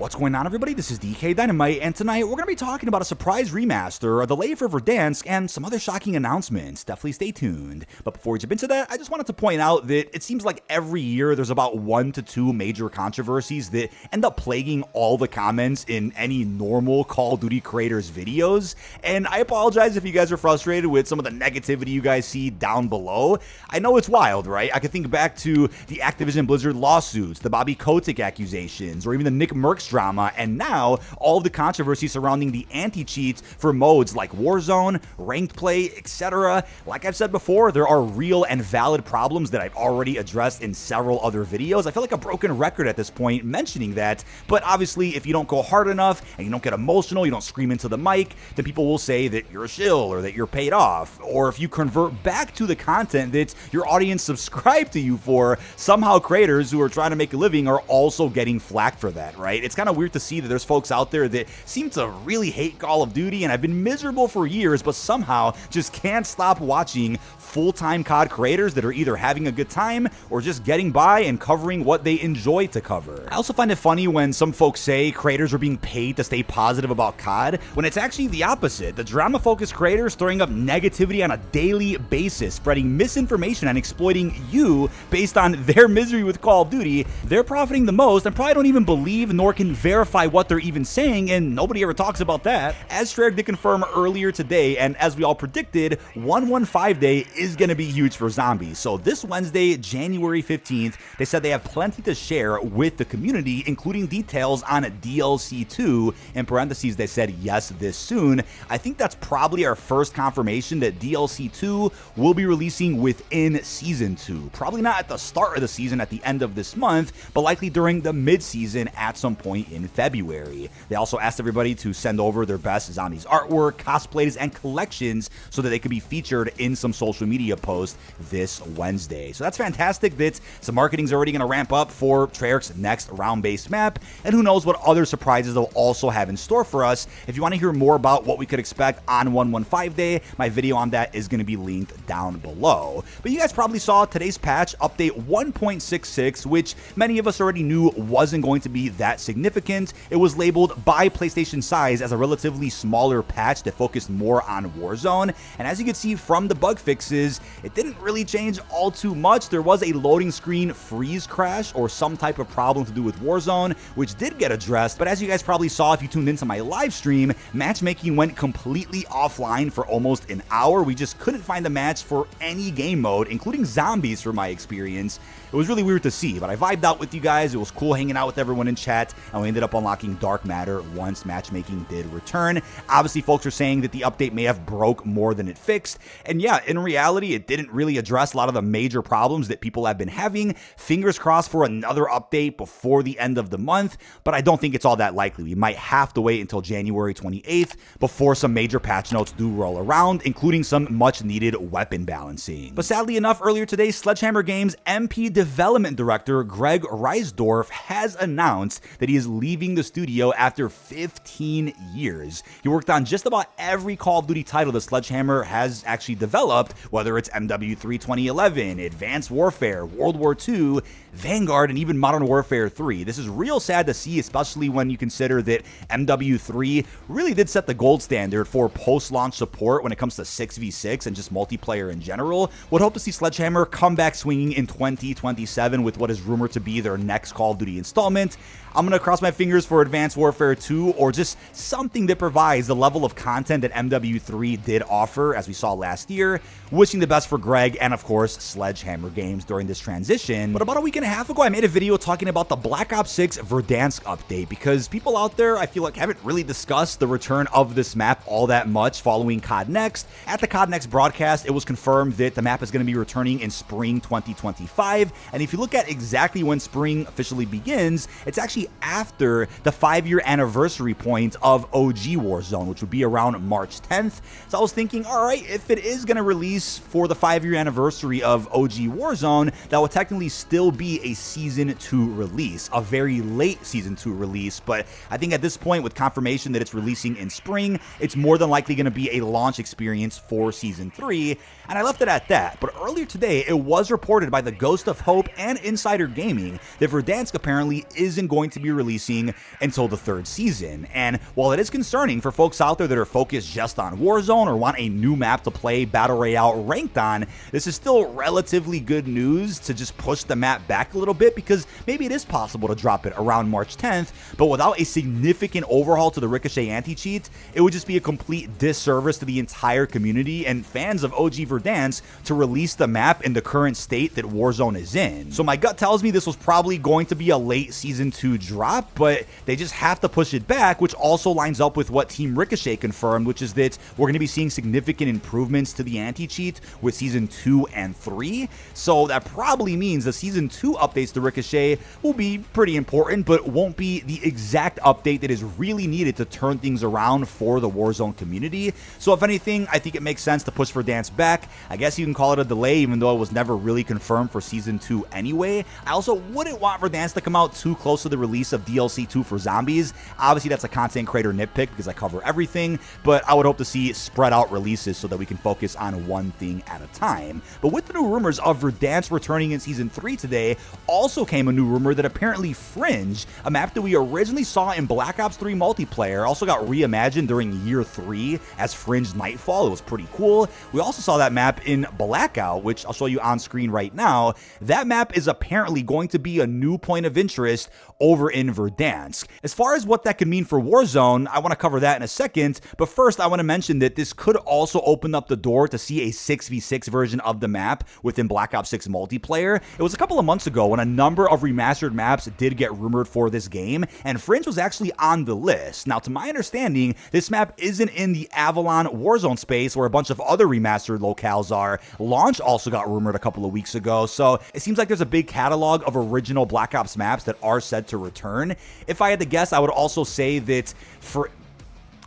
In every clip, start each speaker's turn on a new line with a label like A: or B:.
A: What's going on, everybody? This is dkdynamite, and tonight we're going to be talking about a surprise remaster, a delay for Verdansk, and some other shocking announcements. Definitely stay tuned. But before we jump into that, I just wanted to point out that it seems like every year there's about 1 to 2 major controversies that end up plaguing all the comments in any normal Call of Duty creators' videos. And I apologize if you guys are frustrated with some of the negativity you guys see down below. I know it's wild, right? I can think back to the Activision Blizzard lawsuits, the Bobby Kotick accusations, or even the Nick Merckx drama, and now all of the controversy surrounding the anti-cheats for modes like Warzone, ranked play, etc. Like I've said before, there are real and valid problems that I've already addressed in several other videos. I feel like a broken record at this point mentioning that, but obviously if you don't go hard enough and you don't get emotional, you don't scream into the mic, then people will say that you're a shill or that you're paid off. Or if you convert back to the content that your audience subscribed to you for, somehow creators who are trying to make a living are also getting flack for that, right? It's kind of weird to see that there's folks out there that seem to really hate Call of Duty and have been miserable for years, but somehow just can't stop watching full-time COD creators that are either having a good time or just getting by and covering what they enjoy to cover. I also find it funny when some folks say creators are being paid to stay positive about COD, when it's actually the opposite. The drama-focused creators throwing up negativity on a daily basis, spreading misinformation and exploiting you based on their misery with Call of Duty. They're profiting the most and probably don't even believe nor can verify what they're even saying, and nobody ever talks about that. As Strayk did confirm earlier today, and as we all predicted, 115 Day is going to be huge for zombies. So this Wednesday, January 15th, they said they have plenty to share with the community, including details on DLC 2. In parentheses, they said yes this soon. I think that's probably our first confirmation that DLC 2 will be releasing within Season 2. Probably not at the start of the season at the end of this month, but likely during the mid-season at some point in February. They also asked everybody to send over their best zombies artwork, cosplays, and collections so that they could be featured in some social media posts this Wednesday. So that's fantastic that some marketing's already going to ramp up for Treyarch's next round-based map, and who knows what other surprises they'll also have in store for us. If you want to hear more about what we could expect on 115 Day, my video on that is going to be linked down below. But you guys probably saw today's patch, update 1.66, which many of us already knew wasn't going to be that significant. It was labeled by PlayStation Size as a relatively smaller patch that focused more on Warzone, and as you can see from the bug fixes, it didn't really change all too much. There was a loading screen freeze crash or some type of problem to do with Warzone, which did get addressed, but as you guys probably saw if you tuned into my live stream, matchmaking went completely offline for almost an hour. We just couldn't find a match for any game mode, including zombies from my experience. It was really weird to see, but I vibed out with you guys. It was cool hanging out with everyone in chat, and we ended up unlocking Dark Matter once matchmaking did return. Obviously, folks are saying that the update may have broke more than it fixed, and yeah, in reality, it didn't really address a lot of the major problems that people have been having. Fingers crossed for another update before the end of the month, but I don't think it's all that likely. We might have to wait until January 28th before some major patch notes do roll around, including some much-needed weapon balancing. But sadly enough, earlier today, Sledgehammer Games MP Development Director Greg Reisdorf has announced that he is leaving the studio after 15 years. He worked on just about every Call of Duty title that Sledgehammer has actually developed, whether it's MW3 2011, Advanced Warfare, World War II, Vanguard, and even Modern Warfare 3. This is real sad to see, especially when you consider that MW3 really did set the gold standard for post-launch support when it comes to 6v6 and just multiplayer in general. Would hope to see Sledgehammer come back swinging in 2027 with what is rumored to be their next Call of Duty installment. I'm going to cross my fingers for Advanced Warfare 2 or just something that provides the level of content that MW3 did offer, as we saw last year. Wishing the best for Greg and, of course, Sledgehammer Games during this transition. But about a week and a half ago, I made a video talking about the Black Ops 6 Verdansk update because people out there, I feel like, haven't really discussed the return of this map all that much following COD Next. At the COD Next broadcast, it was confirmed that the map is going to be returning in spring 2025, and if you look at exactly when spring officially begins, it's actually after the 5-year anniversary point of OG Warzone, which would be around March 10th. So I was thinking, all right, if it is going to release for the 5-year anniversary of OG Warzone, that would technically still be a Season 2 release, a very late Season 2 release, but I think at this point, with confirmation that it's releasing in spring, it's more than likely going to be a launch experience for Season 3, and I left it at that. But earlier today, it was reported by the Ghost of Hope and Insider Gaming that Verdansk apparently isn't going to be released releasing until the 3rd season. And while it is concerning for folks out there that are focused just on Warzone or want a new map to play Battle Royale ranked on, this is still relatively good news to just push the map back a little bit, because maybe it is possible to drop it around March 10th, but without a significant overhaul to the Ricochet anti-cheat, it would just be a complete disservice to the entire community and fans of OG Verdansk to release the map in the current state that Warzone is in. So my gut tells me this was probably going to be a late Season 2 drop, but they just have to push it back, which also lines up with what Team Ricochet confirmed, which is that we're going to be seeing significant improvements to the anti-cheat with Season 2 and 3. So that probably means the Season 2 updates to Ricochet will be pretty important, but won't be the exact update that is really needed to turn things around for the Warzone community. So if anything, I think it makes sense to push Verdansk back. I guess you can call it a delay, even though it was never really confirmed for Season 2 anyway. I also wouldn't want Verdansk to come out too close to the release of DLC 2 for Zombies. Obviously, that's a content creator nitpick because I cover everything, but I would hope to see spread out releases so that we can focus on one thing at a time. But with the new rumors of Verdansk returning in Season 3 today, also came a new rumor that apparently Fringe, a map that we originally saw in Black Ops 3 multiplayer, also got reimagined during Year 3 as Fringe Nightfall. It was pretty cool. We also saw that map in Blackout, which I'll show you on screen right now. That map is apparently going to be a new point of interest over in Verdansk. As far as what that could mean for Warzone, I want to cover that in a second, but first I want to mention that this could also open up the door to see a 6v6 version of the map within Black Ops 6 multiplayer. It was a couple of months ago when a number of remastered maps did get rumored for this game, and Fringe was actually on the list. Now, to my understanding, this map isn't in the Avalon Warzone space where a bunch of other remastered locales are. Launch also got rumored a couple of weeks ago, so it seems like there's a big catalog of original Black Ops maps that are said to return. If I had to guess, I would also say that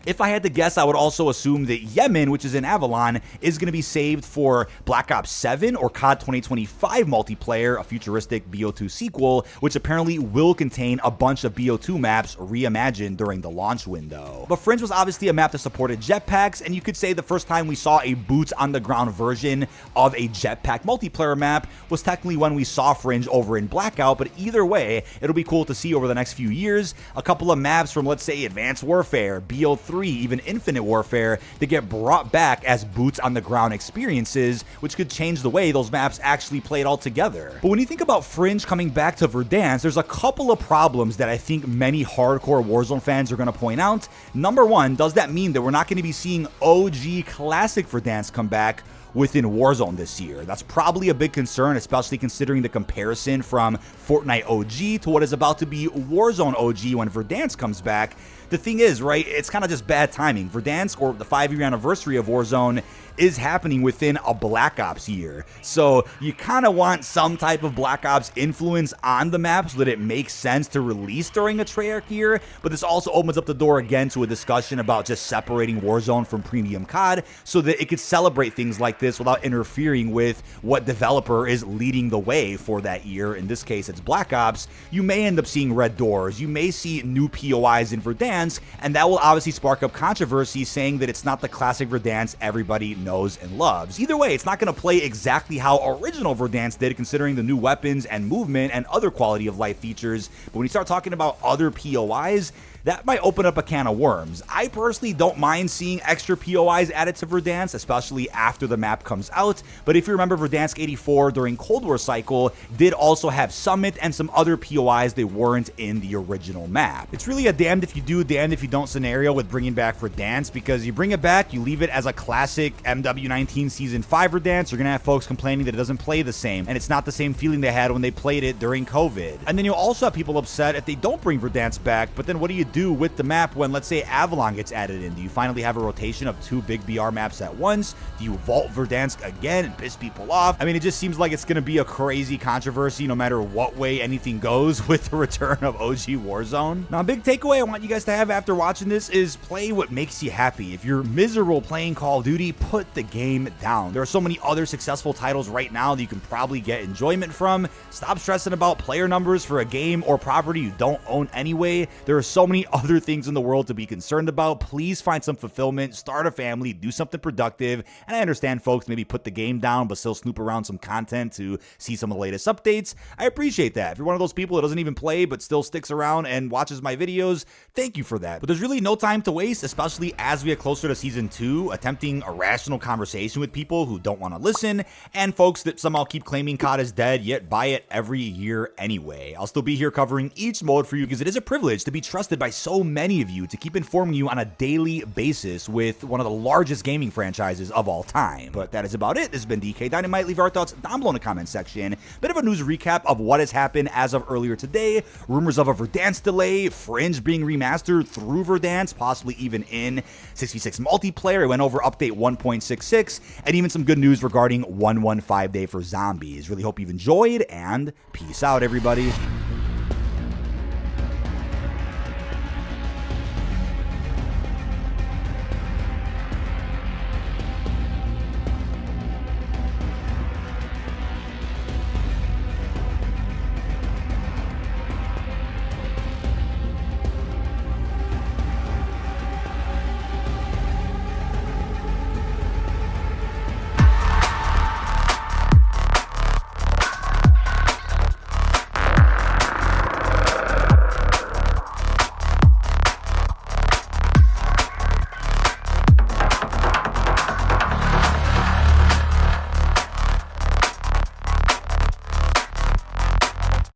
A: I would also assume that Yemen, which is in Avalon, is going to be saved for Black Ops 7 or COD 2025 multiplayer, a futuristic BO2 sequel, which apparently will contain a bunch of BO2 maps reimagined during the launch window. But Fringe was obviously a map that supported jetpacks, and you could say the first time we saw a boots-on-the-ground version of a jetpack multiplayer map was technically when we saw Fringe over in Blackout, but either way, it'll be cool to see over the next few years a couple of maps from, let's say, Advanced Warfare, BO3, even Infinite Warfare, that get brought back as boots on the ground experiences, which could change the way those maps actually played altogether. But when you think about Fringe coming back to Verdansk, there's a couple of problems that I think many hardcore Warzone fans are going to point out. Number one, does that mean that we're not going to be seeing OG classic Verdansk come back within Warzone this year? That's probably a big concern, especially considering the comparison from Fortnite OG to what is about to be Warzone OG when Verdansk comes back. The thing is, right, it's kind of just bad timing. Verdansk, or the 5-year anniversary of Warzone, is happening within a Black Ops year. So you kind of want some type of Black Ops influence on the map so that it makes sense to release during a Treyarch year, but this also opens up the door again to a discussion about just separating Warzone from premium COD so that it could celebrate things like this without interfering with what developer is leading the way for that year. In this case, it's Black Ops. You may end up seeing red doors. You may see new POIs in Verdansk, and that will obviously spark up controversy saying that it's not the classic Verdansk everybody knows and loves. Either way, it's not going to play exactly how original Verdansk did, considering the new weapons and movement and other quality of life features. But when you start talking about other POIs, that might open up a can of worms. I personally don't mind seeing extra POIs added to Verdansk, especially after the map comes out, but if you remember, Verdansk 84 during Cold War cycle did also have Summit and some other POIs that weren't in the original map. It's really a damned if you do, damned if you don't scenario with bringing back Verdansk, because you bring it back, you leave it as a classic MW19 Season 5 Verdansk, you're gonna have folks complaining that it doesn't play the same, and it's not the same feeling they had when they played it during COVID. And then you'll also have people upset if they don't bring Verdansk back, but then what do you do with the map when, let's say, Avalon gets added in? Do you finally have a rotation of 2 big BR maps at once? Do you vault Verdansk again and piss people off? I mean, it just seems like it's going to be a crazy controversy no matter what way anything goes with the return of OG Warzone. Now, a big takeaway I want you guys to have after watching this is play what makes you happy. If you're miserable playing Call of Duty, put the game down. There are so many other successful titles right now that you can probably get enjoyment from. Stop stressing about player numbers for a game or property you don't own anyway. There are so many many other things in the world to be concerned about. Please find some fulfillment, start a family, do something productive. And I understand folks maybe put the game down, but still snoop around some content to see some of the latest updates. I appreciate that. If you're one of those people that doesn't even play, but still sticks around and watches my videos, thank you for that. But there's really no time to waste, especially as we get closer to Season 2, attempting a rational conversation with people who don't want to listen, and folks that somehow keep claiming COD is dead, yet buy it every year anyway. I'll still be here covering each mode for you because it is a privilege to be trusted by so many of you to keep informing you on a daily basis with one of the largest gaming franchises of all time. But that is about it. This has been dkdynamite. Leave your thoughts down below in the comment section. Bit of a news recap of what has happened as of earlier today. Rumors of a Verdansk delay, Fringe being remastered through Verdansk, possibly even in 6v6 multiplayer. It went over update 1.66, and even some good news regarding 115 Day for Zombies. Really hope you've enjoyed, and peace out, everybody.